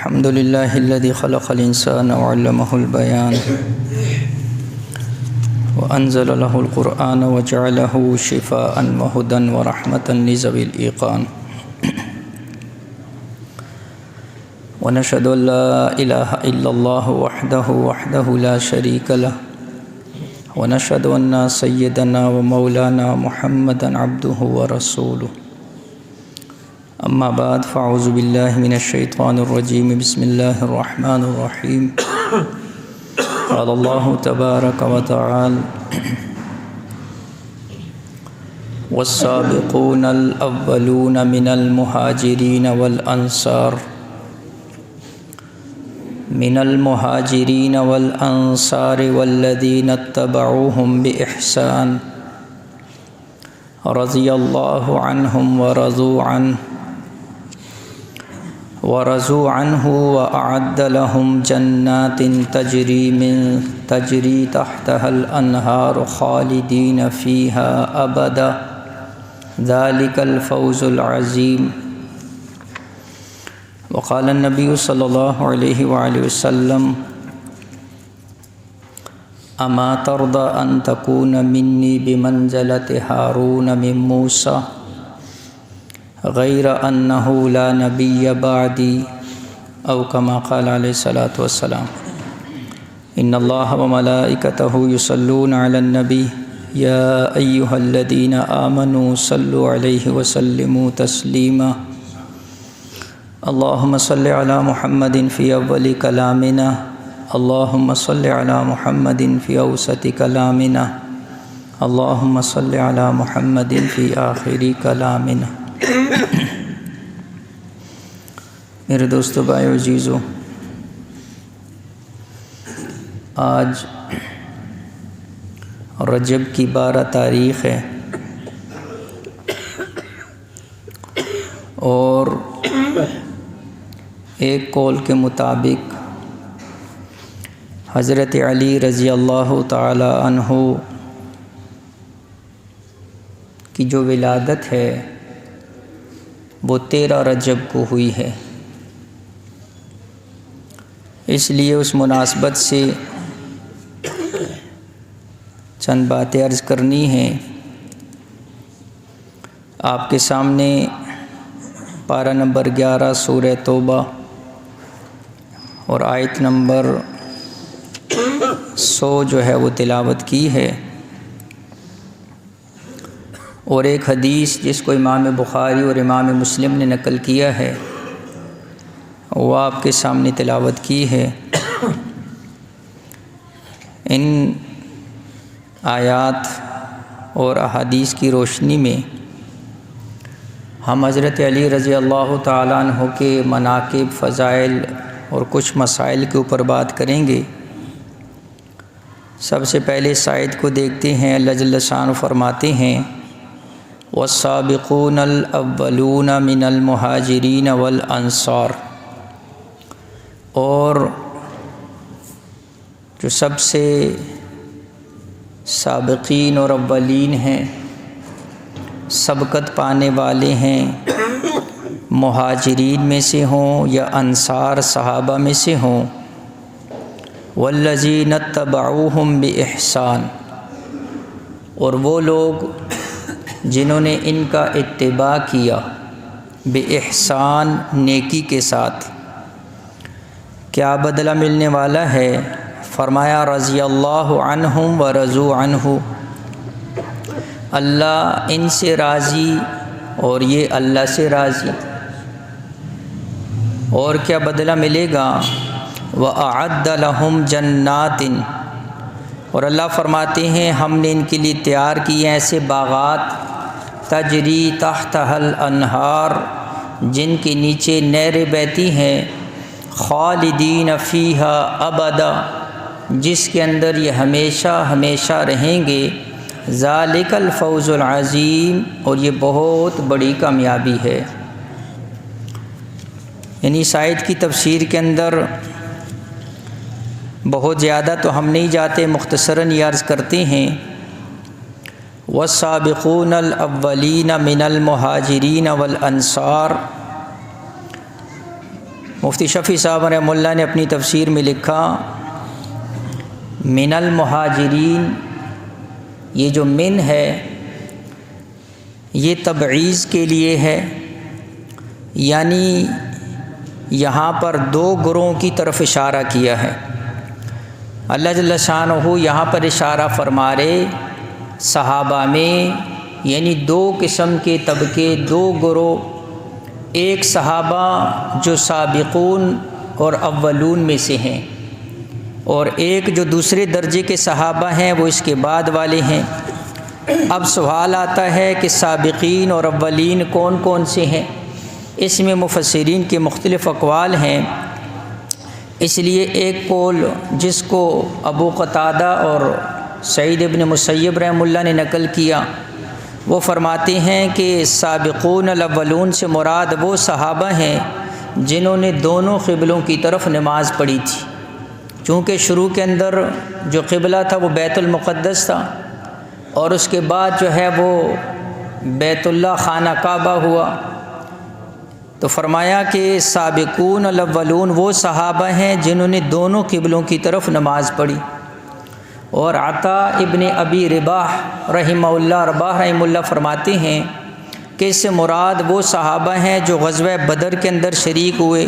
الحمد لله الذي خلق الإنسان وعلمه البيان وأنزل له القرآن وجعله شفاء وهدى ورحمة لذوي الإيقان ونشهد أن لا إله إلا الله وحده لا شريك له ونشهد أن سيدنا ومولانا محمدا عبده ورسوله أما بعد فأعوذ بالله من الشيطان الرجيم بسم الله الرحمن الرحيم قال الله تبارك وتعالى والسابقون الأولون من المهاجرين والأنصار والذين اتبعوهم بإحسان رضي الله عنهم ورضوا عنه وأعد لهم جنات تجري تحتها الأنهار خالدين فيها أبدا ذلك الفوز العظيم. وقال النبي صلى الله عليه وآله وسلم أما ترضى أن تكون مني بمنزلة هارون من موسى غير أنه لا نبي بعدي أو كما قال عليه الصلاة والسلام. إن الله وملائكته يصلون على النبي يا أيها الذين آمنوا صلوا عليه وسلموا تسليما. اللهم صل على محمد في أول كلامنا اللهم صل على محمد في أوسط كلامنا اللهم صل على محمد في آخر كلامنا. میرے دوستو بھائیو عزیزو، آج رجب کی 12 تاریخ ہے اور ایک قول کے مطابق حضرت علی رضی اللہ تعالی عنہ کی جو ولادت ہے وہ 13 رجب کو ہوئی ہے. اس لیے اس مناسبت سے چند باتیں عرض کرنی ہیں. آپ کے سامنے پارہ نمبر 11 سورہ توبہ اور آیت نمبر 100 جو ہے وہ تلاوت کی ہے، اور ایک حدیث جس کو امام بخاری اور امام مسلم نے نقل کیا ہے وہ آپ کے سامنے تلاوت کی ہے. ان آیات اور احادیث کی روشنی میں ہم حضرت علی رضی اللہ تعالیٰ عنہ کے مناقب، فضائل اور کچھ مسائل کے اوپر بات کریں گے. سب سے پہلے اس آیت کو دیکھتے ہیں. اللہ جل شانہ فرماتے ہیں والسابقون الاولون من المہاجرین والانصار، اور جو سب سے سابقین اور اولین ہیں، سبقت پانے والے ہیں، مہاجرین میں سے ہوں یا انصار صحابہ میں سے ہوں، والذین اتبعوہم بإحسان، اور وہ لوگ جنہوں نے ان کا اتباع کیا بإحسان، نیکی کے ساتھ. کیا بدلہ ملنے والا ہے؟ فرمایا رضی اللہ عنہم ورضوا عنہ، اللہ ان سے راضی اور یہ اللہ سے راضی. اور کیا بدلہ ملے گا؟ وَأَعَدَّ لَهُمْ جَنَّاتٍ، اور اللہ فرماتے ہیں ہم نے ان کے لیے تیار کیے ایسے باغات تجری تحتها الانہار، جن کے نیچے نہریں بہتی ہیں، خالدین فیہا ابدا، جس کے اندر یہ ہمیشہ ہمیشہ رہیں گے. ذالک الفوز العظیم، اور یہ بہت بڑی کامیابی ہے. یعنی اس آیت کی تفسیر کے اندر بہت زیادہ تو ہم نہیں جاتے، مختصراً یہ عرض کرتے ہیں والسابقون الاولین من المہاجرین والانصار، مفتی شفیع صاحب رحمہ اللہ نے اپنی تفسیر میں لکھا من المہاجرین، یہ جو من ہے یہ تبعیض کے لیے ہے، یعنی یہاں پر دو گروہوں کی طرف اشارہ کیا ہے۔ اللہ جل شانہ یہاں پر اشارہ فرما رہے صحابہ میں، یعنی دو قسم کے طبقے، دو گروہ، ایک صحابہ جو سابقون اور اولون میں سے ہیں، اور ایک جو دوسرے درجے کے صحابہ ہیں وہ اس کے بعد والے ہیں۔ اب سوال آتا ہے کہ سابقین اور اولین کون کون سے ہیں؟ اس میں مفسرین کے مختلف اقوال ہیں، اس لیے ایک قول جس کو ابو قتادہ اور سعید ابن مسیب رحمہ اللہ نے نقل کیا، وہ فرماتے ہیں کہ سابقون الاولون سے مراد وہ صحابہ ہیں جنہوں نے دونوں قبلوں کی طرف نماز پڑھی تھی، چونکہ شروع کے اندر جو قبلہ تھا وہ بیت المقدس تھا، اور اس کے بعد جو ہے وہ بیت اللہ خانہ کعبہ ہوا۔ تو فرمایا کہ سابقون الاولون وہ صحابہ ہیں جنہوں نے دونوں قبلوں کی طرف نماز پڑھی۔ اور عطا ابن ابی رباح رحمہ اللہ فرماتے ہیں کہ اس سے مراد وہ صحابہ ہیں جو غزوہ بدر کے اندر شریک ہوئے،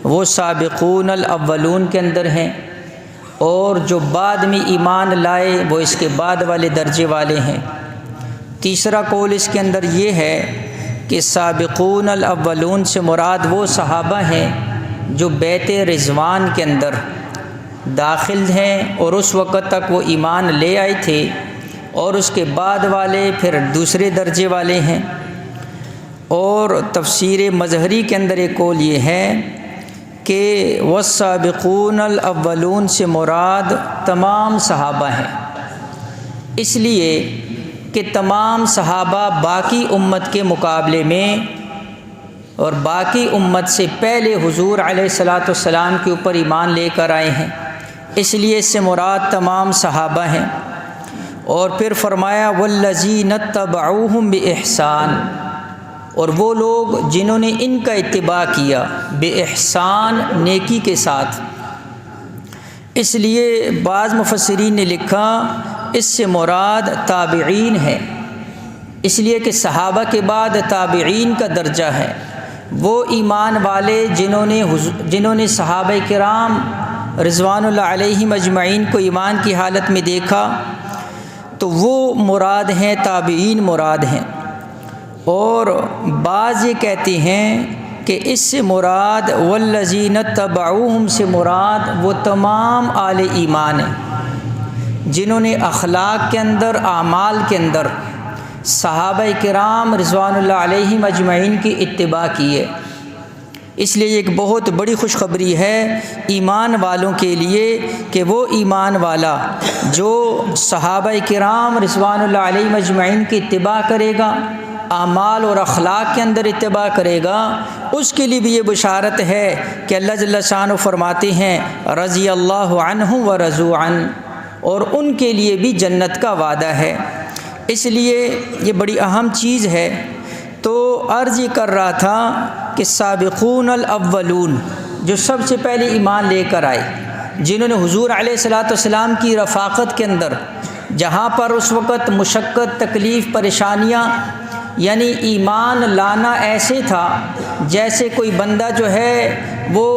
وہ سابقون الاولون کے اندر ہیں، اور جو بعد میں ایمان لائے وہ اس کے بعد والے درجے والے ہیں۔ تیسرا قول اس کے اندر یہ ہے کہ سابقون الاولون سے مراد وہ صحابہ ہیں جو بیت رضوان کے اندر داخل ہیں اور اس وقت تک وہ ایمان لے آئے تھے، اور اس کے بعد والے پھر دوسرے درجے والے ہیں۔ اور تفسیر مظہری کے اندر ایک قول یہ ہے کہ والسابقون الاولون سے مراد تمام صحابہ ہیں، اس لیے کہ تمام صحابہ باقی امت کے مقابلے میں اور باقی امت سے پہلے حضور علیہ الصلاۃ والسلام کے اوپر ایمان لے کر آئے ہیں، اس لیے اس سے مراد تمام صحابہ ہیں۔ اور پھر فرمایا والذین اتبعوہم بإحسان، اور وہ لوگ جنہوں نے ان کا اتباع کیا بإحسان، نیکی کے ساتھ۔ اس لیے بعض مفسرین نے لکھا اس سے مراد تابعین ہے، اس لیے کہ صحابہ کے بعد تابعین کا درجہ ہے، وہ ایمان والے جنہوں نے صحابہ کرام رضوان اللہ علیہم اجمعین کو ایمان کی حالت میں دیکھا، تو وہ مراد ہیں، تابعین مراد ہیں۔ اور بعض یہ کہتے ہیں کہ اس سے مراد والذین اتبعوہم سے مراد وہ تمام اہل ایمان ہیں جنہوں نے اخلاق کے اندر، اعمال کے اندر صحابہ کرام رضوان اللہ علیہم اجمعین کی اتباع کی ہے۔ اس لیے یہ ایک بہت بڑی خوشخبری ہے ایمان والوں کے لیے کہ وہ ایمان والا جو صحابہ کرام رضوان اللہ علیہم اجمعین کی اتباع کرے گا، اعمال اور اخلاق کے اندر اتباع کرے گا، اس کے لیے بھی یہ بشارت ہے کہ اللہ جل شانہ فرماتے ہیں رضی اللہ عنہم ورضوا عنہ، اور ان کے لیے بھی جنت کا وعدہ ہے۔ اس لیے یہ بڑی اہم چیز ہے۔ تو عرض یہ کر رہا تھا کہ سابقون الاولون جو سب سے پہلے ایمان لے کر آئے، جنہوں نے حضور علیہ الصلاۃ والسلام کی رفاقت کے اندر، جہاں پر اس وقت مشقت، تکلیف، پریشانیاں، یعنی ایمان لانا ایسے تھا جیسے کوئی بندہ جو ہے وہ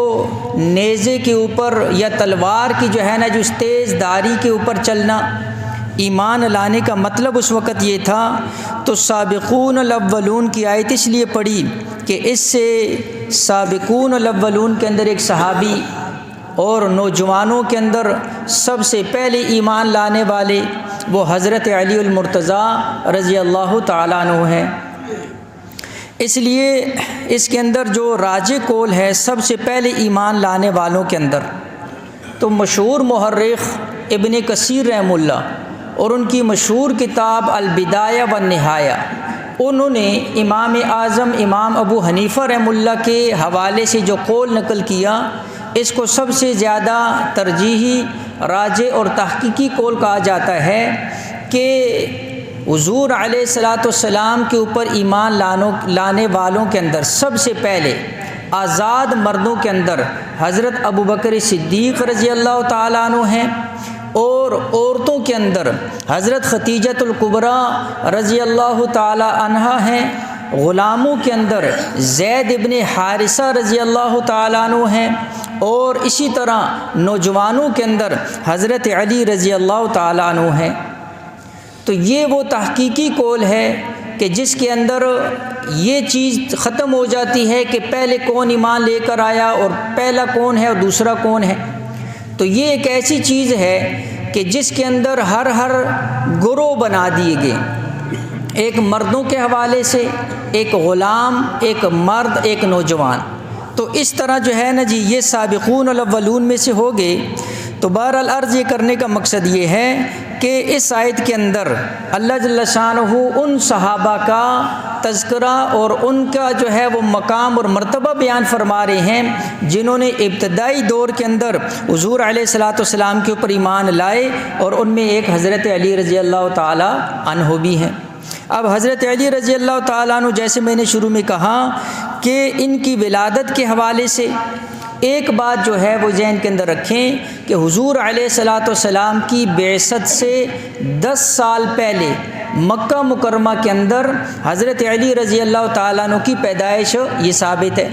نیزے کے اوپر یا تلوار کی جو ہے نا جو تیز دھاری کے اوپر چلنا، ایمان لانے کا مطلب اس وقت یہ تھا۔ تو سابقون الاولون کی آیت اس لیے پڑھی کہ اس سے سابقون الاولون کے اندر ایک صحابی اور نوجوانوں کے اندر سب سے پہلے ایمان لانے والے وہ حضرت علی المرتضیٰ رضی اللہ تعالیٰ عنہ ہیں۔ اس لیے اس کے اندر جو راجح قول ہے سب سے پہلے ایمان لانے والوں کے اندر، تو مشہور محرخ ابن کثیر رحمہ اللہ اور ان کی مشہور کتاب البدایہ والنہایہ، انہوں نے امام اعظم امام ابو حنیفہ رحمہ اللہ کے حوالے سے جو قول نقل کیا، اس کو سب سے زیادہ ترجیحی، راجح اور تحقیقی قول کہا جاتا ہے کہ حضور علیہ الصلاۃ والسلام کے اوپر ایمان لانے والوں کے اندر سب سے پہلے آزاد مردوں کے اندر حضرت ابوبکر صدیق رضی اللہ تعالیٰ عنہ ہیں، اور عورتوں کے اندر حضرت خدیجۃ الکبریٰ رضی اللہ تعالیٰ عنہا ہیں، غلاموں کے اندر زید ابن حارثہ رضی اللہ تعالیٰ عنہ ہیں، اور اسی طرح نوجوانوں کے اندر حضرت علی رضی اللہ تعالیٰ عنہ ہیں۔ تو یہ وہ تحقیقی قول ہے کہ جس کے اندر یہ چیز ختم ہو جاتی ہے کہ پہلے کون ایمان لے کر آیا اور پہلا کون ہے اور دوسرا کون ہے۔ تو یہ ایک ایسی چیز ہے کہ جس کے اندر ہر گروہ بنا دیے گئے، ایک مردوں کے حوالے سے، ایک غلام، ایک مرد، ایک نوجوان۔ تو اس طرح جو ہے نا جی یہ سابقون الاولون میں سے ہو گئے۔ تو بہرحال عرض یہ کرنے کا مقصد یہ ہے کہ اس آیت کے اندر اللہ جل شانہ ان صحابہ کا تذکرہ اور ان کا جو ہے وہ مقام اور مرتبہ بیان فرما رہے ہیں جنہوں نے ابتدائی دور کے اندر حضور علیہ الصلاۃ والسلام کے اوپر ایمان لائے، اور ان میں ایک حضرت علی رضی اللہ تعالی عنہ بھی ہیں۔ اب حضرت علی رضی اللہ تعالیٰ عنہ جیسے میں نے شروع میں کہا کہ ان کی ولادت کے حوالے سے ایک بات جو ہے وہ ذہن کے اندر رکھیں کہ حضور علیہ الصلاۃ والسلام کی بعثت سے 10 سال پہلے مکہ مکرمہ کے اندر حضرت علی رضی اللہ تعالیٰ عنہ کی پیدائش یہ ثابت ہے،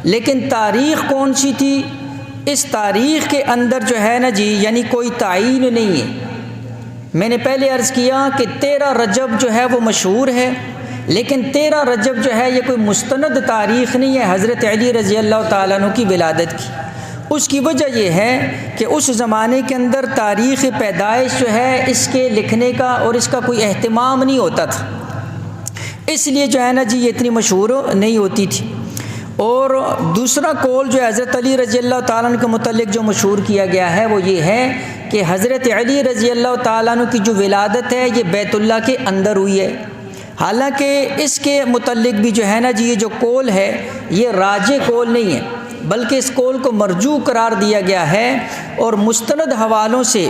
لیکن تاریخ کون سی تھی؟ اس تاریخ کے اندر جو ہے نا جی یعنی کوئی تعین نہیں ہے۔ میں نے پہلے عرض کیا کہ 13 رجب جو ہے وہ مشہور ہے، لیکن 13 رجب جو ہے یہ کوئی مستند تاریخ نہیں ہے حضرت علی رضی اللہ تعالیٰ عنہ کی ولادت کی۔ اس کی وجہ یہ ہے کہ اس زمانے کے اندر تاریخ پیدائش جو ہے اس کے لکھنے کا اور اس کا کوئی اہتمام نہیں ہوتا تھا، اس لیے جو ہے نا جی یہ اتنی مشہور نہیں ہوتی تھی۔ اور دوسرا قول جو حضرت علی رضی اللہ تعالیٰ عنہ کے متعلق جو مشہور کیا گیا ہے وہ یہ ہے کہ حضرت علی رضی اللہ تعالیٰ عنہ کی جو ولادت ہے یہ بیت اللہ کے اندر ہوئی ہے۔ حالانکہ اس کے متعلق بھی جو ہے نا جی یہ جو قول ہے یہ راجح قول نہیں ہے، بلکہ اس قول کو مرجوح قرار دیا گیا ہے، اور مستند حوالوں سے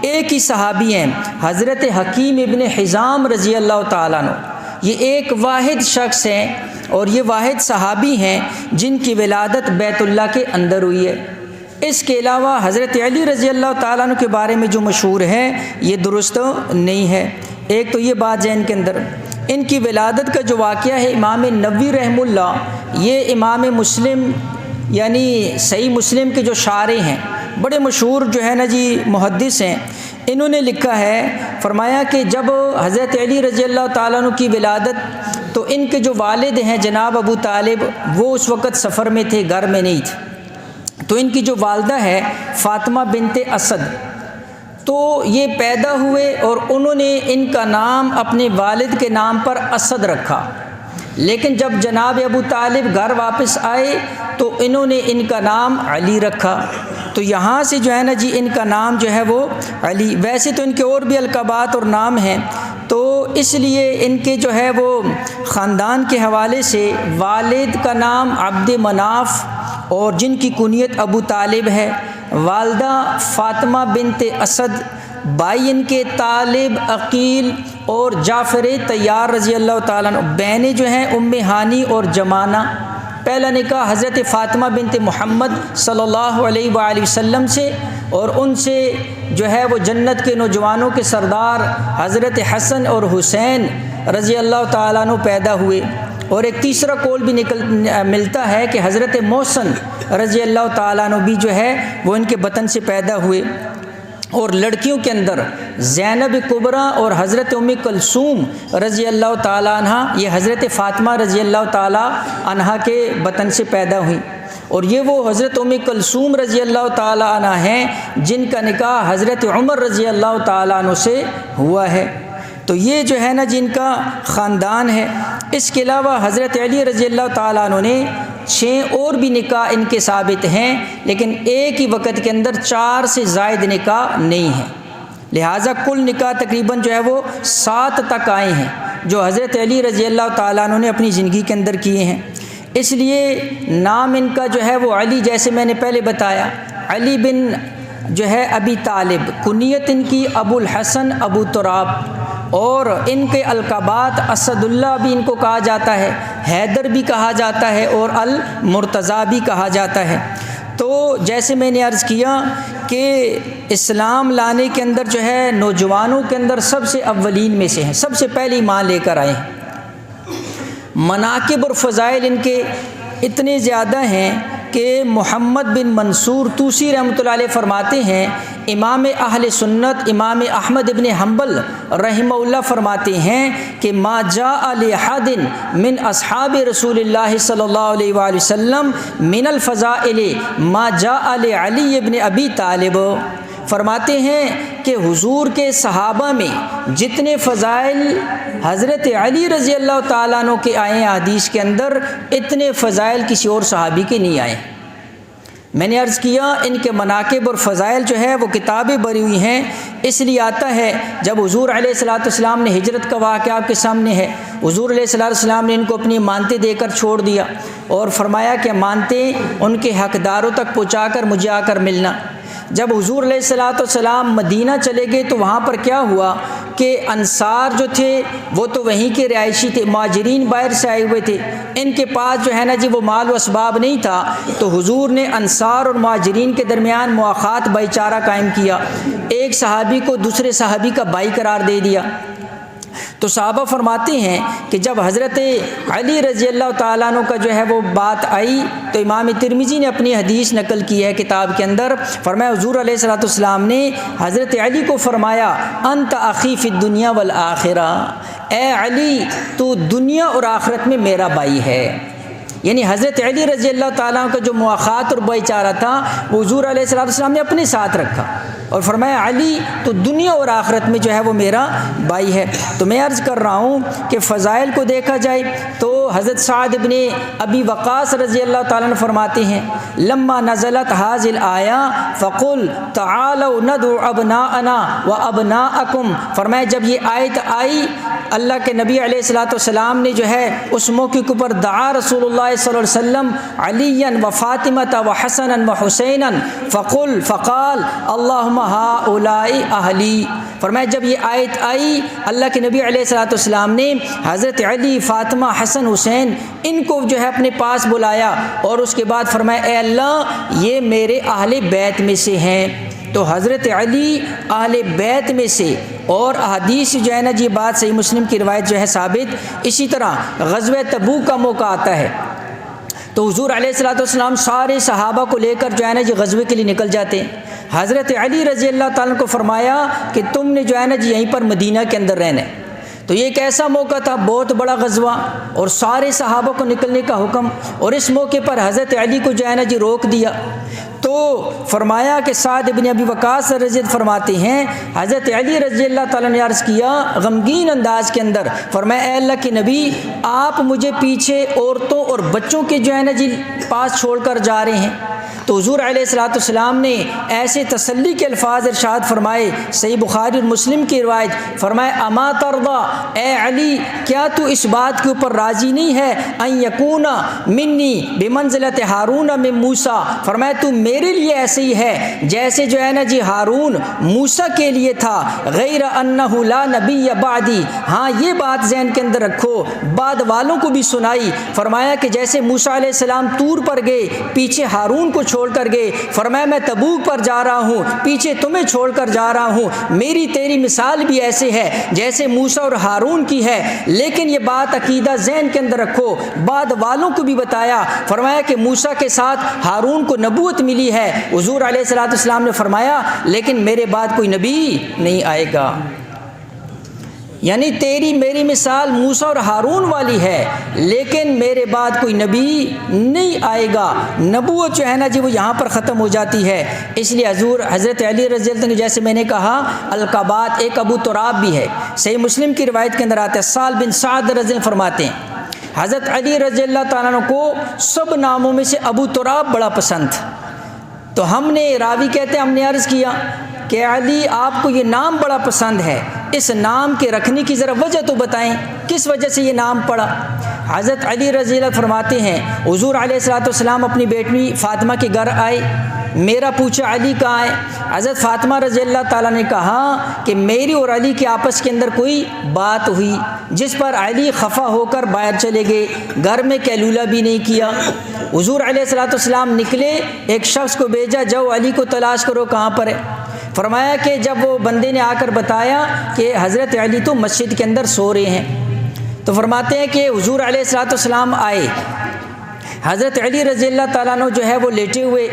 ایک ہی صحابی ہیں حضرت حکیم ابن حزام رضی اللہ تعالیٰ عنہ، یہ ایک واحد شخص ہیں اور یہ واحد صحابی ہیں جن کی ولادت بیت اللہ کے اندر ہوئی ہے۔ اس کے علاوہ حضرت علی رضی اللہ تعالیٰ عنہ کے بارے میں جو مشہور ہے یہ درست نہیں ہے۔ ایک تو یہ بات ذہن کے اندر۔ ان کی ولادت کا جو واقعہ ہے امام نووی رحمہ اللہ، یہ امام مسلم یعنی صحیح مسلم کے جو شارح ہیں، بڑے مشہور جو ہے نا جی محدث ہیں، انہوں نے لکھا ہے، فرمایا کہ جب حضرت علی رضی اللہ تعالیٰ عنہ کی ولادت تو ان کے جو والد ہیں جناب ابو طالب وہ اس وقت سفر میں تھے، گھر میں نہیں تھے، تو ان کی جو والدہ ہے فاطمہ بنت اسد، تو یہ پیدا ہوئے اور انہوں نے ان کا نام اپنے والد کے نام پر اسد رکھا، لیکن جب جناب ابو طالب گھر واپس آئے تو انہوں نے ان کا نام علی رکھا، تو یہاں سے جو ہے نا جی ان کا نام جو ہے وہ علی۔ ویسے تو ان کے اور بھی القابات اور نام ہیں، تو اس لیے ان کے جو ہے وہ خاندان کے حوالے سے والد کا نام عبد مناف اور جن کی کنیت ابو طالب ہے، والدہ فاطمہ بنت اسد، بھائی ان کے طالب، عقیل اور جعفر طیار رضی اللہ تعالیٰ عنہ، بہنیں جو ہیں ام ہانی اور جمانہ۔ پہلا نکاح حضرت فاطمہ بنت محمد صلی اللہ علیہ وآلہ وسلم سے، اور ان سے جو ہے وہ جنت کے نوجوانوں کے سردار حضرت حسن اور حسین رضی اللہ تعالیٰ عنہ پیدا ہوئے۔ اور ایک تیسرا قول بھی ملتا ہے کہ حضرت محسن رضی اللہ تعالیٰ عنہ بھی جو ہے وہ ان کے بطن سے پیدا ہوئے۔ اور لڑکیوں کے اندر زینب کبریٰ اور حضرت ام کلثوم رضی اللہ تعالیٰ عنہ، یہ حضرت فاطمہ رضی اللہ تعالیٰ عنہ کے بطن سے پیدا ہوئیں، اور یہ وہ حضرت ام کلثوم رضی اللہ تعالیٰ عنہ ہیں جن کا نکاح حضرت عمر رضی اللہ تعالیٰ عنہ سے ہوا ہے۔ تو یہ جو ہے نا جن کا خاندان ہے۔ اس کے علاوہ حضرت علی رضی اللہ تعالیٰ عنہ نے 6 اور بھی نکاح ان کے ثابت ہیں، لیکن ایک ہی وقت کے اندر 4 سے زائد نکاح نہیں ہیں، لہٰذا کل نکاح تقریباً جو ہے وہ 7 تک آئے ہیں جو حضرت علی رضی اللہ تعالیٰ عنہ نے اپنی زندگی کے اندر کیے ہیں۔ اس لیے نام ان کا جو ہے وہ علی، جیسے میں نے پہلے بتایا، علی بن جو ہے ابی طالب، کنیت ان کی ابو الحسن ابو تراب، اور ان کے القابات اسد اللہ بھی ان کو کہا جاتا ہے، حیدر بھی کہا جاتا ہے اور المرتضیٰ بھی کہا جاتا ہے۔ تو جیسے میں نے عرض کیا کہ اسلام لانے کے اندر جو ہے نوجوانوں کے اندر سب سے اولین میں سے ہیں، سب سے پہلے ایمان لے کر آئے ہیں۔ مناقب اور فضائل ان کے اتنے زیادہ ہیں کہ محمد بن منصور طوسی رحمۃ اللہ علیہ فرماتے ہیں، امام اہل سنت امام احمد ابن حنبل رحمہ اللہ فرماتے ہیں کہ ما جاء لأحد من اصحاب رسول اللہ صلی اللہ علیہ وآلہ وسلم من الفضائل ما جاء لعلی ابن ابی طالب۔ فرماتے ہیں کہ حضور کے صحابہ میں جتنے فضائل حضرت علی رضی اللہ تعالیٰ عنہ کے آئے ہیں حدیث کے اندر، اتنے فضائل کسی اور صحابی کے نہیں آئے۔ میں نے عرض کیا ان کے مناقب اور فضائل جو ہے وہ کتابیں بھری ہوئی ہیں، اس لیے آتا ہے جب حضور علیہ الصلوۃ والسلام نے ہجرت کا واقعہ آپ کے سامنے ہے، حضور علیہ الصلوۃ والسلام نے ان کو اپنی امانتیں دے کر چھوڑ دیا اور فرمایا کہ امانتیں ان کے حقداروں تک پہنچا کر مجھے آ کر ملنا۔ جب حضور علیہ الصلوۃ والسلام مدینہ چلے گئے تو وہاں پر کیا ہوا کہ انصار جو تھے وہ تو وہیں کے رہائشی تھے، مہاجرین باہر سے آئے ہوئے تھے، ان کے پاس جو ہے نا جی وہ مال و اسباب نہیں تھا، تو حضور نے انصار اور مہاجرین کے درمیان مواخات بھائی چارہ قائم کیا، ایک صحابی کو دوسرے صحابی کا بھائی قرار دے دیا۔ تو صحابہ فرماتے ہیں کہ جب حضرت علی رضی اللہ تعالیٰ عنہ کا جو ہے وہ بات آئی تو امام ترمذی نے اپنی حدیث نقل کی ہے کتاب کے اندر، فرمایا حضور علیہ الصلوۃ والسلام نے حضرت علی کو فرمایا انت اخی فی الدنیا والآخرہ، اے علی تو دنیا اور آخرت میں میرا بھائی ہے۔ یعنی حضرت علی رضی اللہ تعالیٰ عنہ کا جو مواخات اور بھائی چارہ تھا وہ حضور علیہ الصلوۃ والسلام نے اپنے ساتھ رکھا اور فرمایا علی تو دنیا اور آخرت میں جو ہے وہ میرا بھائی ہے۔ تو میں عرض کر رہا ہوں کہ فضائل کو دیکھا جائے تو حضرت سعد ابن ابی وقاص رضی اللہ تعالیٰ عنہ فرماتے ہیں لما نزلت هذه الآیہ فقل تعالوا ندعو ابناءنا وابناءکم، فرمایا جب یہ آیت آئی اللہ کے نبی علیہ الصلوۃ والسلام نے جو ہے اس موقع کے اوپر دعا رسول اللہ صلی اللہ علیہ وسلم علیًا وفاطمۃ وحسنا وحسینا فقال اللہم ہؤلاء اہلی، فرمایا جب یہ آیت آئی اللہ کے نبی علیہ الصلوۃ والسلام نے حضرت علی، فاطمہ، حسن، حسین ان کو جو ہے اپنے پاس بلایا اور اس کے بعد فرمایا اے اللہ یہ میرے اہل بیت میں سے ہیں۔ تو حضرت علی اہل بیت میں سے، اور احادیث جو ہے نا جی بات صحیح مسلم کی روایت جو ہے ثابت۔ اسی طرح غزوہ تبوک کا موقع آتا ہے تو حضور علیہ الصلوۃ والسلام سارے صحابہ کو لے کر جو ہے نا جی غزوے کے لیے نکل جاتے ہیں۔ حضرت علی رضی اللہ تعالیٰ کو فرمایا کہ تم نے جو ہے نا جی یہیں پر مدینہ کے اندر رہنا ہے۔ تو یہ ایک ایسا موقع تھا، بہت بڑا غزوہ اور سارے صحابہ کو نکلنے کا حکم، اور اس موقع پر حضرت علی کو جو ہے نا جی روک دیا۔ تو فرمایا کہ سعد ابن ابی وقاص رضی اللہ فرماتے ہیں حضرت علی رضی اللہ تعالیٰ نے عرض کیا غمگین انداز کے اندر، فرمایا اے اللہ کے نبی آپ مجھے پیچھے عورتوں اور بچوں کے جو ہے نا جی پاس چھوڑ کر جا رہے ہیں۔ تو حضور علیہ الصلوۃ والسلام نے ایسے تسلی کے الفاظ ارشاد فرمائے، صحیح بخاری اور مسلم کی روایت، فرمایا اما ترضا، اے علی کیا تو اس بات کے اوپر راضی نہیں ہے ان یکون منی بمنزلت ہارون من موسیٰ، فرمایا تو میرے لیے ایسے ہی ہے جیسے جو ہے نا جی ہارون موسیٰ کے لیے تھا، غیر انہ لا نبی بعدی، ہاں یہ بات ذہن کے اندر رکھو بعد والوں کو بھی سنائی، فرمایا کہ جیسے موسیٰ علیہ السلام طور پر گئے پیچھے ہارون کو چھوڑ کر گئے، فرمایا میں تبوک پر جا رہا ہوں پیچھے تمہیں چھوڑ کر جا رہا ہوں، میری تیری مثال بھی ایسے ہے جیسے موسیٰ اور ہارون کی ہے، لیکن یہ بات عقیدہ ذہن کے اندر رکھو بعد والوں کو بھی بتایا، فرمایا کہ موسیٰ کے ساتھ ہارون کو نبوت ملی ہے، حضور علیہ الصلوۃ والسلام نے فرمایا لیکن میرے بعد کوئی نبی نہیں آئے گا، یعنی تیری میری مثال موسیٰ اور ہارون والی ہے لیکن میرے بعد کوئی نبی نہیں آئے گا، نبوت جو ہے نا جی وہ یہاں پر ختم ہو جاتی ہے۔ اس لیے حضرت علی رضی اللہ عنہ جیسے میں نے کہا القابات، ایک ابو تراب بھی ہے، صحیح مسلم کی روایت کے اندر آتا ہے، سال بن سعد رضی اللہ فرماتے ہیں حضرت علی رضی اللہ تعالیٰ عنہ کو سب ناموں میں سے ابو تراب بڑا پسند تھا، تو ہم نے راوی کہتے ہیں ہم نے عرض کیا کہ علی آپ کو یہ نام بڑا پسند ہے، اس نام کے رکھنے کی ذرا وجہ تو بتائیں کس وجہ سے یہ نام پڑا۔ حضرت علی رضی اللہ فرماتے ہیں حضور علیہ الصلوۃ والسلام اپنی بیٹی فاطمہ کے گھر آئے میرا پوچھا علی کہاں ہے؟ حضرت فاطمہ رضی اللہ تعالیٰ نے کہا کہ میری اور علی کے آپس کے اندر کوئی بات ہوئی جس پر علی خفا ہو کر باہر چلے گئے، گھر میں قیلولہ بھی نہیں کیا۔ حضور علیہ الصلوۃ والسلام نکلے، ایک شخص کو بھیجا، جاؤ علی کو تلاش کرو کہاں پر ہے۔ فرمایا کہ جب وہ بندے نے آ کر بتایا کہ حضرت علی تو مسجد کے اندر سو رہے ہیں، تو فرماتے ہیں کہ حضور علیہ الصلوۃ والسلام آئے، حضرت علی رضی اللہ تعالیٰ عنہ جو ہے وہ لیٹے ہوئے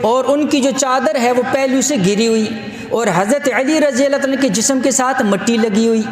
اور ان کی جو چادر ہے وہ پہلو سے گری ہوئی، اور حضرت علی رضی اللہ تعالیٰ کے جسم کے ساتھ مٹی لگی ہوئی۔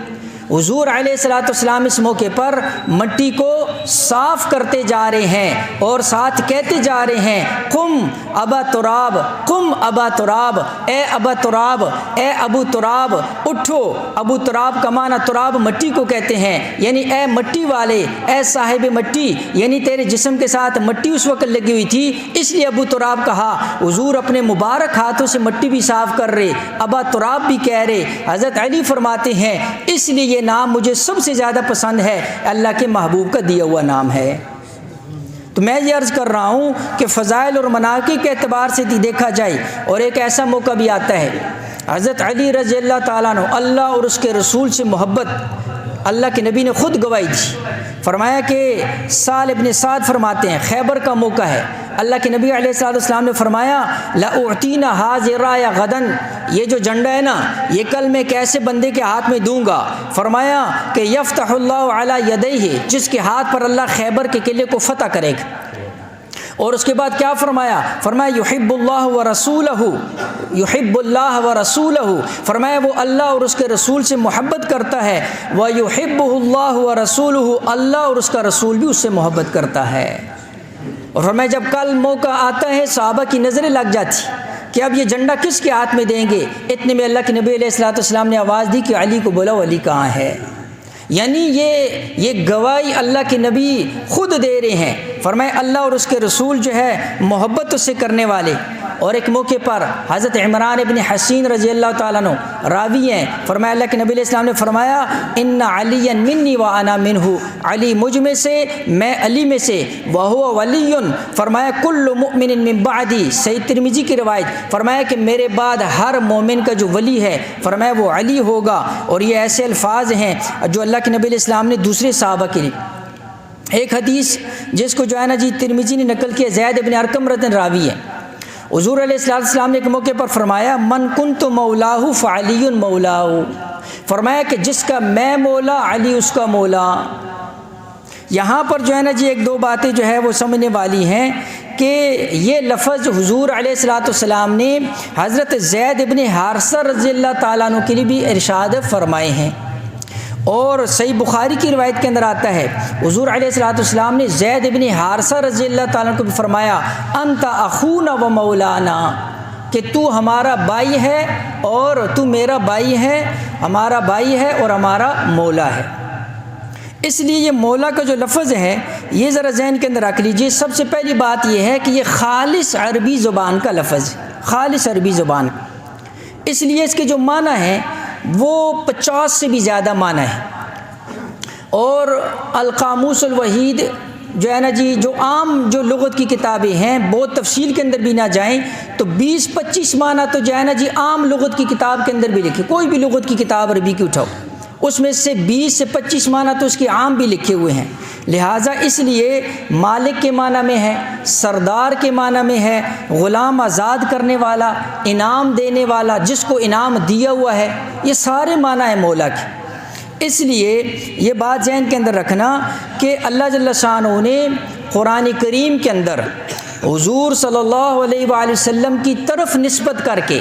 حضور علیہ الصلوۃ والسلام اس موقع پر مٹی کو صاف کرتے جا رہے ہیں اور ساتھ کہتے جا رہے ہیں، قم ابا تراب، قم ابا تراب، اے ابا تراب، اے ابو تراب، اٹھو۔ ابو تراب کا معنی تراب مٹی کو کہتے ہیں، یعنی اے مٹی والے، اے صاحب مٹی، یعنی تیرے جسم کے ساتھ مٹی اس وقت لگی ہوئی تھی، اس لیے ابو تراب کہا۔ حضور اپنے مبارک ہاتھوں سے مٹی بھی صاف کر رہے، ابا تراب بھی کہہ رہے۔ حضرت علی فرماتے ہیں اس لیے یہ نام مجھے سب سے زیادہ پسند ہے، اللہ کے محبوب کا دیا ہوا نام ہے۔ تو میں یہ عرض کر رہا ہوں کہ فضائل اور مناقب کے اعتبار سے دیکھا جائے، اور ایک ایسا موقع بھی آتا ہے، حضرت علی رضی اللہ تعالیٰ عنہ اللہ اور اس کے رسول سے محبت اللہ کے نبی نے خود گواہی دی۔ فرمایا کہ سال ابن سعد فرماتے ہیں خیبر کا موقع ہے، اللہ کے نبی علیہ الصلوۃ والسلام نے فرمایا لَأُعْتِينَ هَذَا الرَّايَ غَدًا، یہ جو جھنڈا ہے نا یہ کل میں ایک ایسے بندے کے ہاتھ میں دوں گا، فرمایا کہ یفتح اللہ علی یدیہ، جس کے ہاتھ پر اللہ خیبر کے قلعے کو فتح کرے گا۔ اور اس کے بعد کیا فرمایا؟ فرمایا یحب اللہ و رسولہ، یحب اللہ و رسولہ، فرمایا وہ اللہ اور اس کے رسول سے محبت کرتا ہے، وَيُحِبُّهُ اللَّهُ وَرَسُولُهُ، اللہ اور اس کا رسول بھی اس سے محبت کرتا ہے۔ اور فرمایا جب کل موقع آتا ہے صحابہ کی نظریں لگ جاتی کہ اب یہ جھنڈا کس کے ہاتھ میں دیں گے، اتنے میں اللہ کے نبی علیہ الصلوۃ والسلام نے آواز دی کہ علی کو بولا، علی کہاں ہے؟ یعنی یہ گواہی اللہ کے نبی خود دے رہے ہیں۔ فرمایا اللہ اور اس کے رسول جو ہے محبت اس سے کرنے والے۔ اور ایک موقع پر حضرت عمران ابن حسین رضی اللہ تعالیٰ عنہ راوی ہیں، فرمایا اللہ کے نبی علیہ السلام نے فرمایا ان علی منی وانا منہ، علی مجھ میں سے میں علی میں سے، وہو ولی، فرمایا کل مؤمن من بعدی، صحیح ترمذی کی روایت، فرمایا کہ میرے بعد ہر مومن کا جو ولی ہے فرمایا وہ علی ہوگا۔ اور یہ ایسے الفاظ ہیں جو اللہ کے نبی علیہ السلام نے دوسرے صحابہ کے لیے۔ ایک حدیث جس کو جو ہے نا جی ترمذی نے نقل کیا، زید ابن ارقم رضی اللہ عنہ راوی ہے، حضور علیہ السلام نے ایک موقع پر فرمایا من کنت مولاہ فعلی مولاہ، فرمایا کہ جس کا میں مولا علی اس کا مولا۔ یہاں پر جو ہے نا جی ایک دو باتیں جو ہے وہ سمجھنے والی ہیں کہ یہ لفظ حضور علیہ السلام نے حضرت زید ابن حارثہ رضی اللہ تعالیٰ عنہ کے لیے بھی ارشاد فرمائے ہیں، اور صحیح بخاری کی روایت کے اندر آتا ہے حضور علیہ السلام نے زید ابن حارثہ رضی اللہ تعالیٰ عنہ کو بھی فرمایا انت اخونا و مولانا، کہ تو ہمارا بھائی ہے اور تو میرا بھائی ہے، ہمارا بھائی ہے اور ہمارا مولا ہے۔ اس لیے یہ مولا کا جو لفظ ہے یہ ذرا ذہن کے اندر رکھ لیجئے۔ سب سے پہلی بات یہ ہے کہ یہ خالص عربی زبان کا لفظ ہے، خالص عربی زبان، اس لیے اس کے جو معنی ہیں وہ 50 سے بھی زیادہ معنی ہے۔ اور القاموس الوحید جو ہے نا جی جو عام جو لغت کی کتابیں ہیں بہت تفصیل کے اندر بھی نہ جائیں تو 20-25 معنی تو جو ہے نا جی عام لغت کی کتاب کے اندر بھی لکھے، کوئی بھی لغت کی کتاب عربی کی اٹھاؤ اس میں سے 20 سے 25 معنی تو اس کے عام بھی لکھے ہوئے ہیں۔ لہٰذا اس لیے مالک کے معنی میں ہے، سردار کے معنی میں ہے، غلام آزاد کرنے والا، انعام دینے والا، جس کو انعام دیا ہوا ہے، یہ سارے معنی ہیں مولا کے۔ اس لیے یہ بات ذہن کے اندر رکھنا کہ اللہ جل شانہ نے قرآن کریم کے اندر حضور صلی اللہ علیہ وآلہ وسلم کی طرف نسبت کر کے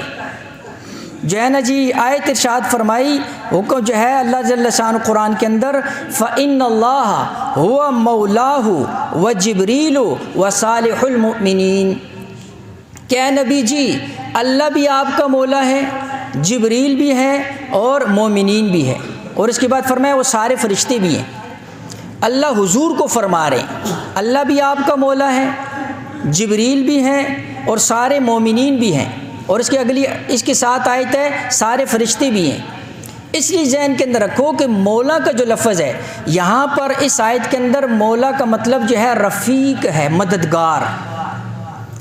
جو ہے نا جی آیت ارشاد فرمائی، حکم جو ہے اللہ جل شانہ قرآن کے اندر فَإِنَّ اللَّهَ هُوَ مَوْلَاهُ وَجِبْرِيلُ وَصَالِحُ الْمُؤْمِنِينَ، کہ اے نبی جی اللہ بھی آپ کا مولا ہے، جبریل بھی ہے اور مومنین بھی ہے۔ اور اس کے بعد فرمایا وہ سارے فرشتے بھی ہیں۔ اللہ حضور کو فرما رہے ہیں اللہ بھی آپ کا مولا ہے، جبریل بھی ہیں اور سارے مومنین بھی ہیں، اور اس کے ساتھ آیت ہے سارے فرشتے بھی ہیں۔ اس لیے ذہن کے اندر رکھو کہ مولا کا جو لفظ ہے یہاں پر اس آیت کے اندر مولا کا مطلب جو ہے رفیق ہے، مددگار۔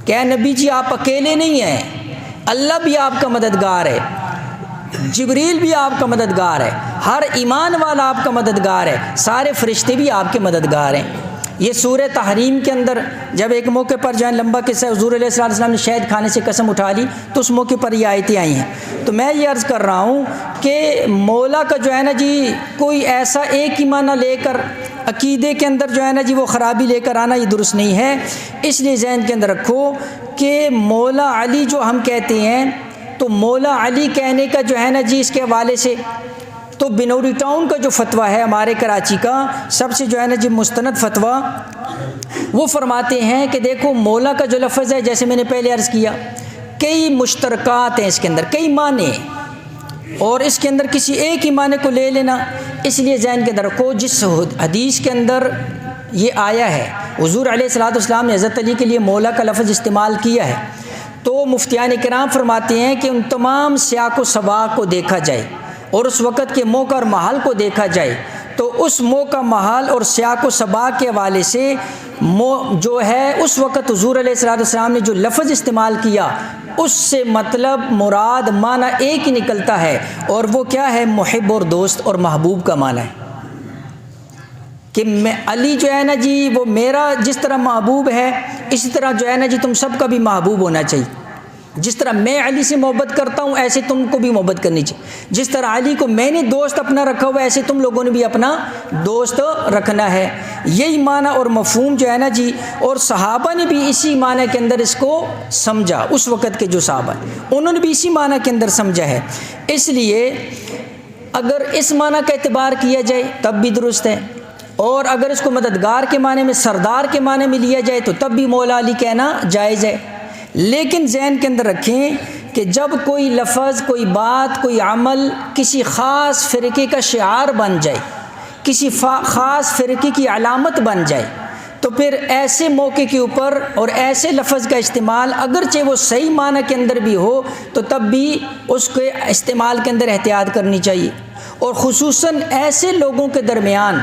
کہ اے نبی جی آپ اکیلے نہیں ہیں، اللہ بھی آپ کا مددگار ہے، جبریل بھی آپ کا مددگار ہے، ہر ایمان والا آپ کا مددگار ہے، سارے فرشتے بھی آپ کے مددگار ہیں۔ یہ سورہ تحریم کے اندر جب ایک موقع پر جو ہے لمبا قصہ حضور علیہ السلام نے شہد کھانے سے قسم اٹھا لی تو اس موقع پر یہ آیتیں آئی ہیں۔ تو میں یہ عرض کر رہا ہوں کہ مولا کا جو ہے نا جی کوئی ایسا ایک ہی معنی لے کر عقیدے کے اندر جو ہے نا جی وہ خرابی لے کر آنا یہ درست نہیں ہے۔ اس لیے ذہن کے اندر رکھو کہ مولا علی جو ہم کہتے ہیں تو مولا علی کہنے کا جو ہے نا جی اس کے حوالے سے تو بنوری ٹاؤن کا جو فتویٰ ہے ہمارے کراچی کا سب سے جو ہے نا جی مستند فتویٰ، وہ فرماتے ہیں کہ دیکھو مولا کا جو لفظ ہے جیسے میں نے پہلے عرض کیا کئی مشترکات ہیں، اس کے اندر کئی معنی ہیں اور اس کے اندر کسی ایک ہی معنی کو لے لینا، اس لیے ذہن کے اندر رکھو جس حدیث کے اندر یہ آیا ہے حضور علیہ الصلوۃ والسلام نے حضرت علی کے لیے مولا کا لفظ استعمال کیا ہے، تو مفتیان کرام فرماتے ہیں کہ ان تمام سیاق و سباق کو دیکھا جائے اور اس وقت کے موقع اور محل کو دیکھا جائے تو اس موقع محل اور سیاق و سباق کے حوالے سے جو ہے اس وقت حضور علیہ الصلوۃ والسلام نے جو لفظ استعمال کیا اس سے مطلب مراد معنی ایک ہی نکلتا ہے، اور وہ کیا ہے؟ محب اور دوست اور محبوب کا معنی ہے کہ میں علی جو ہے نا جی وہ میرا جس طرح محبوب ہے اسی طرح جو ہے نا جی تم سب کا بھی محبوب ہونا چاہیے، جس طرح میں علی سے محبت کرتا ہوں ایسے تم کو بھی محبت کرنی چاہیے، جس طرح علی کو میں نے دوست اپنا رکھا ہوا ایسے تم لوگوں نے بھی اپنا دوست رکھنا ہے۔ یہی معنی اور مفہوم جو ہے نا جی، اور صحابہ نے بھی اسی معنی کے اندر اس کو سمجھا، اس وقت کے جو صحابہ انہوں نے بھی اسی معنی کے اندر سمجھا ہے۔ اس لیے اگر اس معنی کا اعتبار کیا جائے تب بھی درست ہے، اور اگر اس کو مددگار کے معنی میں سردار کے معنی میں لیا جائے تو تب بھی مولا علی کہنا جائز ہے۔ لیکن ذہن کے اندر رکھیں کہ جب کوئی لفظ، کوئی بات، کوئی عمل کسی خاص فرقے کا شعار بن جائے، کسی خاص فرقے کی علامت بن جائے تو پھر ایسے موقع کے اوپر اور ایسے لفظ کا استعمال اگرچہ وہ صحیح معنی کے اندر بھی ہو تو تب بھی اس کے استعمال کے اندر احتیاط کرنی چاہیے، اور خصوصاً ایسے لوگوں کے درمیان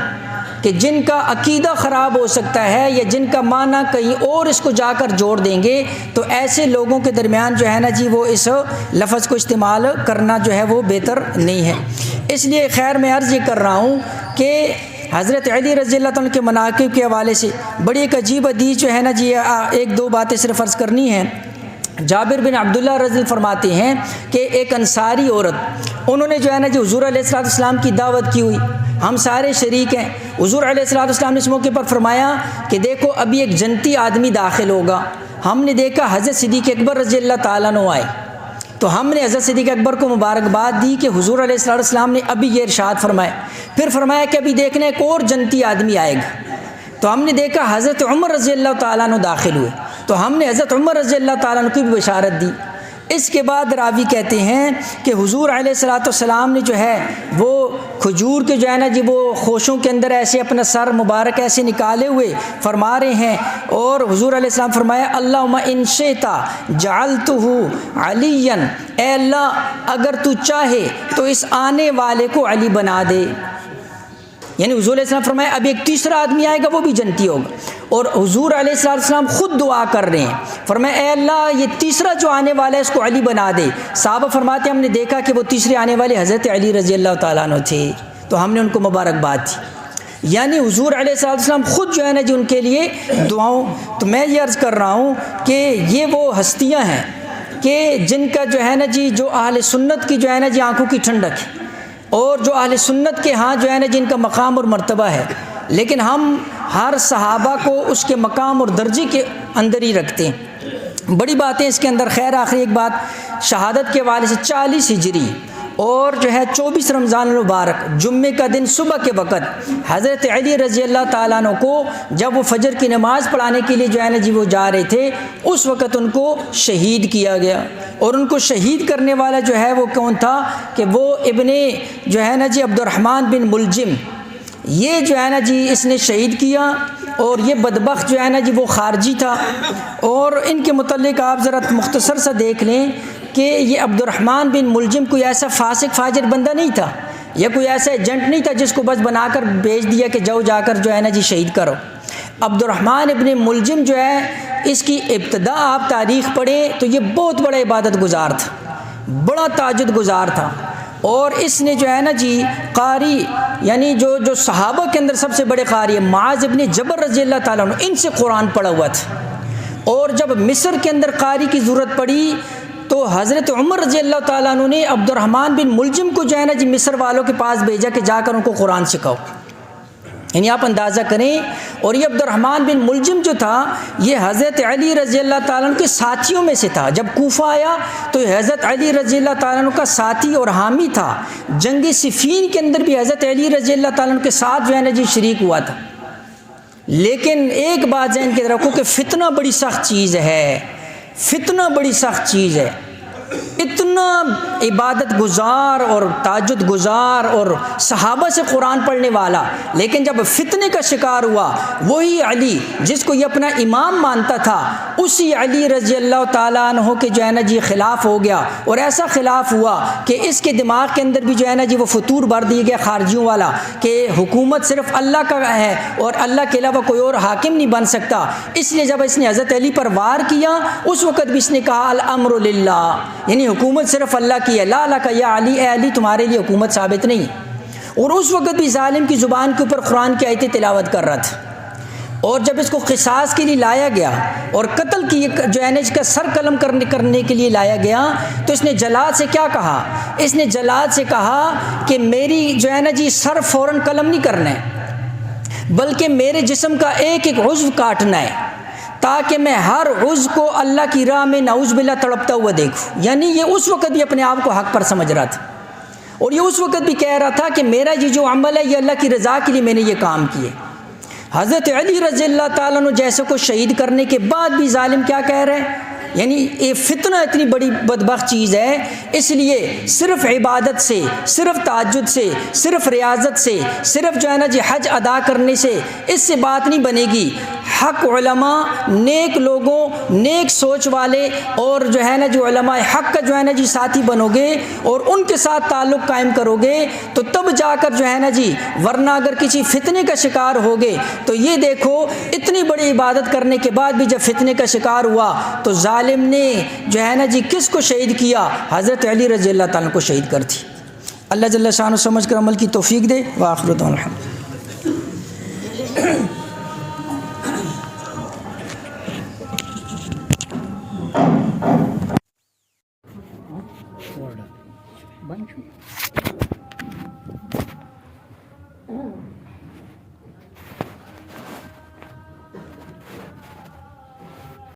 کہ جن کا عقیدہ خراب ہو سکتا ہے یا جن کا معنی کہیں اور اس کو جا کر جوڑ دیں گے، تو ایسے لوگوں کے درمیان جو ہے نا جی وہ اس لفظ کو استعمال کرنا جو ہے وہ بہتر نہیں ہے۔ اس لیے خیر میں عرض یہ کر رہا ہوں کہ حضرت علی رضی اللہ عنہ کے مناقب کے حوالے سے بڑی ایک عجیب حدیث جو ہے نا جی ایک دو باتیں صرف عرض کرنی ہیں۔ جابر بن عبداللہ رضی اللہ فرماتے ہیں کہ ایک انصاری عورت انہوں نے جو ہے نا جی حضور علیہ السلام کی دعوت کی ہوئی، ہم سارے شریک ہیں۔ حضور علیہ السلام نے اس موقع پر فرمایا کہ دیکھو ابھی ایک جنتی آدمی داخل ہوگا۔ ہم نے دیکھا حضرت صدیق اکبر رضی اللہ تعالیٰ عنہ آئے تو ہم نے حضرت صدیق اکبر کو مبارکباد دی کہ حضور علیہ السلام نے ابھی یہ ارشاد فرمایا، پھر فرمایا کہ ابھی دیکھنا ایک اور جنتی آدمی آئے گا۔ تو ہم نے دیکھا حضرت عمر رضی اللہ تعالیٰ عنہ داخل ہوئے تو ہم نے حضرت عمر رضی اللہ تعالیٰ عنہ کی بھی بشارت دی۔ اس کے بعد راوی کہتے ہیں کہ حضور علیہ السلام نے جو ہے وہ کھجور کے جو ہے نا جی وہ خوشوں کے اندر ایسے اپنا سر مبارک ایسے نکالے ہوئے فرما رہے ہیں، اور حضور علیہ السلام فرمایا اللہم ان شئت جعلتہ علیا، اے اللہ اگر تو چاہے تو اس آنے والے کو علی بنا دے۔ یعنی حضور علیہ السلام فرمایا اب ایک تیسرا آدمی آئے گا وہ بھی جنتی ہوگا، اور حضور علیہ السلام خود دعا کر رہے ہیں، فرمایا اے اللہ یہ تیسرا جو آنے والا ہے اس کو علی بنا دے۔ صحابہ فرماتے ہیں ہم نے دیکھا کہ وہ تیسرے آنے والے حضرت علی رضی اللہ تعالیٰ عنہ تھے تو ہم نے ان کو مبارکباد دی۔ یعنی حضور علیہ السلام خود جو ہے نا جی ان کے لیے دعاؤں۔ تو میں یہ عرض کر رہا ہوں کہ یہ وہ ہستیاں ہیں کہ جن کا جو ہے نا جی جو اہل سنت کی جو ہے نا جی آنکھوں کی ٹھنڈک ہے، اور جو اہل سنت کے ہاں جو ہے نا جن کا مقام اور مرتبہ ہے، لیکن ہم ہر صحابہ کو اس کے مقام اور درجے کے اندر ہی رکھتے ہیں۔ بڑی باتیں اس کے اندر، خیر آخری ایک بات شہادت کے حوالے سے 40 ہجری اور جو ہے 24 رمضان المبارک جمعے کا دن صبح کے وقت حضرت علی رضی اللہ تعالیٰ عنہ کو جب وہ فجر کی نماز پڑھانے کے لیے جو ہے نا جی وہ جا رہے تھے اس وقت ان کو شہید کیا گیا، اور ان کو شہید کرنے والا جو ہے وہ کون تھا کہ وہ ابن جو ہے نا جی عبد الرحمن بن ملجم، یہ جو ہے نا جی اس نے شہید کیا، اور یہ بدبخت جو ہے نا جی وہ خارجی تھا، اور ان کے متعلق آپ ذرا مختصر سا دیکھ لیں کہ یہ عبد الرحمن بن ملجم کوئی ایسا فاسق فاجر بندہ نہیں تھا، یا کوئی ایسا ایجنٹ نہیں تھا جس کو بس بنا کر بھیج دیا کہ جاؤ جا کر جو ہے نا جی شہید کرو۔ عبد الرحمن ابن ملجم جو ہے اس کی ابتدا آپ تاریخ پڑھیں تو یہ بہت بڑا عبادت گزار تھا، بڑا تہجد گزار تھا، اور اس نے جو ہے نا جی قاری یعنی جو صحابہ کے اندر سب سے بڑے قاری ہیں معاذ ابن جبل رضی اللہ تعالیٰ عنہ، ان سے قرآن پڑھا ہوا تھا۔ اور جب مصر کے اندر قاری کی ضرورت پڑی تو حضرت عمر رضی اللہ تعالیٰ عنہ نے عبد الرحمن بن ملجم کو جو ہے نا جی مصر والوں کے پاس بھیجا کہ جا کر ان کو قرآن سکھاؤ۔ یعنی آپ اندازہ کریں، اور یہ عبد الرحمن بن ملجم جو تھا یہ حضرت علی رضی اللہ تعالیٰ عنہ کے ساتھیوں میں سے تھا۔ جب کوفہ آیا تو حضرت علی رضی اللہ تعالیٰ عنہ کا ساتھی اور حامی تھا۔ جنگ صفین کے اندر بھی حضرت علی رضی اللہ تعالیٰ عنہ کے ساتھ جو ہے نا جی شریک ہوا تھا۔ لیکن ایک بات ذہن کے رکھو کہ فتنہ بڑی سخت چیز ہے، فتنہ بڑی سخت چیز ہے۔ اتنا عبادت گزار اور تہجد گزار اور صحابہ سے قرآن پڑھنے والا، لیکن جب فتنے کا شکار ہوا وہی علی جس کو یہ اپنا امام مانتا تھا، اسی علی رضی اللہ تعالیٰ عنہ کے جو ہے نا جی خلاف ہو گیا، اور ایسا خلاف ہوا کہ اس کے دماغ کے اندر بھی جو ہے نا جی وہ فطور بھر دیا گیا خارجیوں والا کہ حکومت صرف اللہ کا ہے اور اللہ کے علاوہ کوئی اور حاکم نہیں بن سکتا۔ اس لیے جب اس نے حضرت علی پر وار کیا اس وقت بھی اس نے کہا الامر للہ، یعنی حکومت صرف اللہ کی ہے، لا کا یا علی، اے علی تمہارے لیے حکومت ثابت نہیں۔ اور اس وقت بھی ظالم کی زبان کے اوپر قرآن کی آیتیں تلاوت کر رہا تھا۔ اور جب اس کو قصاص کے لیے لایا گیا اور قتل کی جو ہے نا اس کا سر قلم کرنے کے لیے لایا گیا تو اس نے جلاد سے کیا کہا؟ اس نے جلاد سے کہا کہ میری جو ہے نا جی سر فوراً قلم نہیں کرنا ہے، بلکہ میرے جسم کا ایک ایک عضو کاٹنا ہے تاکہ میں ہر عضو کو اللہ کی راہ میں نعوذ باللہ تڑپتا ہوا دیکھوں۔ یعنی یہ اس وقت بھی اپنے آپ کو حق پر سمجھ رہا تھا، اور یہ اس وقت بھی کہہ رہا تھا کہ میرا یہ جو عمل ہے یہ اللہ کی رضا کے لیے میں نے یہ کام کیے۔ حضرت علی رضی اللہ تعالیٰ عنہ جیسے کو شہید کرنے کے بعد بھی ظالم کیا کہہ رہے ہیں؟ یعنی یہ فتنہ اتنی بڑی بدبخت چیز ہے، اس لیے صرف عبادت سے، صرف تہجد سے، صرف ریاضت سے، صرف جو ہے نا جی حج ادا کرنے سے اس سے بات نہیں بنے گی۔ حق علماء، نیک لوگوں، نیک سوچ والے، اور جو ہے نا جو علماء حق کا جو ہے نا جی ساتھی بنو گے اور ان کے ساتھ تعلق قائم کرو گے تو تب جا کر جو ہے نا جی، ورنہ اگر کسی فتنے کا شکار ہوگے تو یہ دیکھو اتنی بڑی عبادت کرنے کے بعد بھی جب فتنے کا شکار ہوا تو ظالم نے جو ہے نا جی کس کو شہید کیا؟ حضرت علی رضی اللہ تعالیٰ کو شہید کر دی۔ اللہ جل شانہ سمجھ کر عمل کی توفیق دے۔ وآخر دعوانا الحمد۔ Bunch.